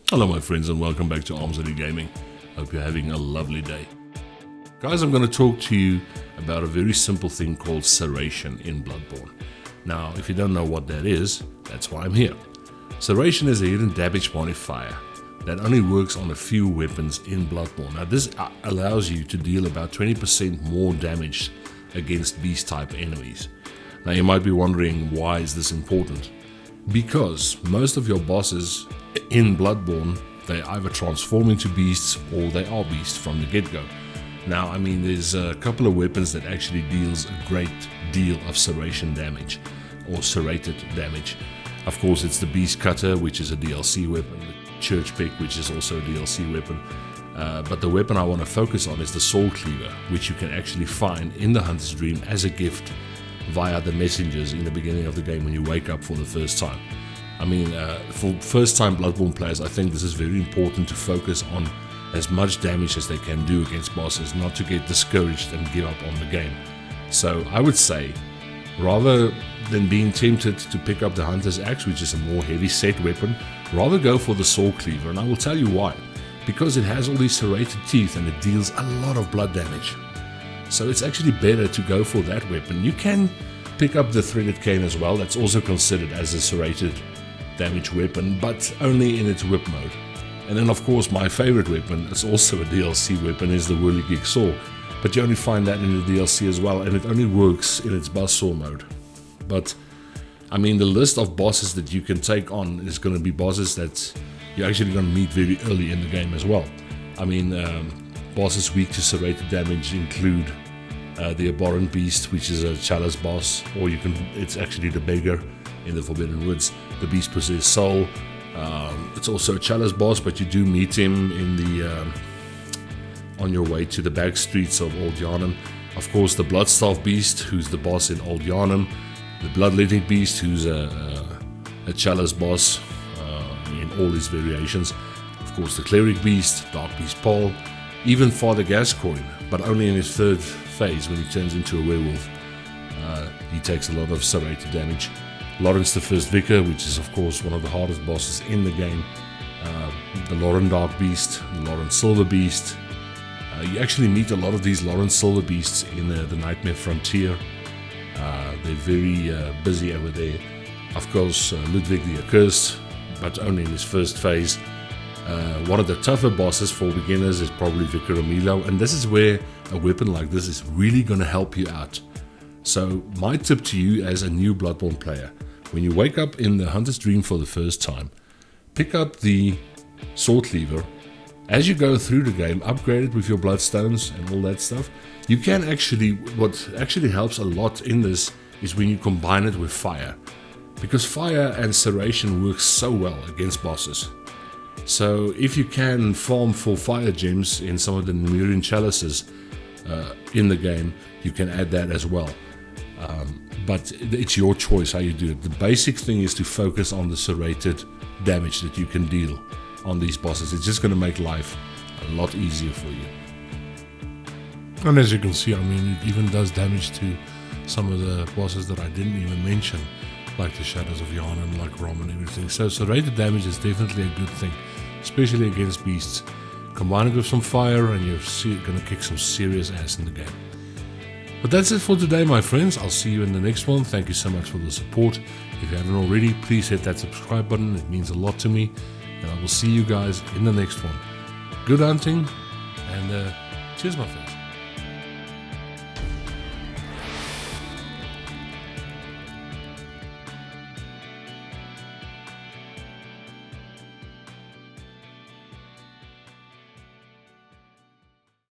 Hello my friends and welcome back to Arms Elite Gaming. Hope you're having a lovely day. Guys, I'm going to talk to you about a very simple thing called Serration in Bloodborne. Now, if you don't know what that is, that's why I'm here. Serration is a hidden damage modifier that only works on a few weapons in Bloodborne. Now this allows you to deal about 20% more damage against beast type enemies. Now you might be wondering, why is this important? Because most of your bosses in Bloodborne, they either transform into beasts or they are beasts from the get-go. Now, I mean, there's a couple of weapons that actually deals a great deal of serration damage or serrated damage. Of course, it's the Beast Cutter, which is a DLC weapon, the Church Pick, which is also a DLC weapon. But the weapon I want to focus on is the Soul Cleaver, which you can actually find in the Hunter's Dream as a gift via the messengers in the beginning of the game when you wake up for the first time. I mean, for first-time Bloodborne players, I think this is very important to focus on as much damage as they can do against bosses, not to get discouraged and give up on the game. So I would say, rather than being tempted to pick up the Hunter's Axe, which is a more heavy-set weapon, rather go for the Soul Cleaver, and I will tell you why. Because it has all these serrated teeth and it deals a lot of blood damage. So it's actually better to go for that weapon. You can pick up the Threaded Cane as well, that's also considered as a serrated damage weapon, but only in its whip mode. And then of course my favorite weapon, it's also a DLC weapon, is the Whirligig Saw, but you only find that in the DLC as well, and it only works in its buzzsaw mode. But I mean, the list of bosses that you can take on is going to be bosses that you're actually going to meet very early in the game as well. I mean, bosses weak to serrated damage include the Abhorrent Beast, which is a Chalice boss, or it's actually the Beggar in the Forbidden Woods, the Beast Possessed Soul. It's also a Chalice boss, but you do meet him in the on your way to the back streets of Old Yharnam. Of course, the Bloodstaff Beast, who's the boss in Old Yharnam, the Bloodletting Beast, who's a Chalice boss in all his variations. Of course, the Cleric Beast, Dark Beast Paul, even Father Gascoigne, but only in his third phase when he turns into a werewolf. He takes a lot of serrated damage. Lawrence the First Vicar, which is of course one of the hardest bosses in the game. The Lauren Dark Beast, the Lauren Silver Beast. You actually meet a lot of these Lauren Silver Beasts in the Nightmare Frontier. They're very busy over there. Of course, Ludwig the Accursed, but only in his first phase. One of the tougher bosses for beginners is probably Vicar Emilio, and this is where a weapon like this is really going to help you out. So my tip to you as a new Bloodborne player, when you wake up in the Hunter's Dream for the first time, pick up the Sword Cleaver. As you go through the game, upgrade it with your Bloodstones and all that stuff. You can actually, what actually helps a lot in this is when you combine it with fire. Because fire and serration works so well against bosses. So if you can farm for fire gems in some of the Nemurian chalices in the game, you can add that as well. But it's your choice how you do it. The basic thing is to focus on the serrated damage that you can deal on these bosses. It's just going to make life a lot easier for you. And as you can see, I mean, it even does damage to some of the bosses that I didn't even mention, like the Shadows of Yharnam, like Rom and everything. So serrated damage is definitely a good thing, especially against beasts. Combine it with some fire and you're going to kick some serious ass in the game. But that's it for today, my friends. I'll see you in the next one. Thank you so much for the support. If you haven't already, please hit that subscribe button. It means a lot to me. And I will see you guys in the next one. Good hunting, and cheers, my friends.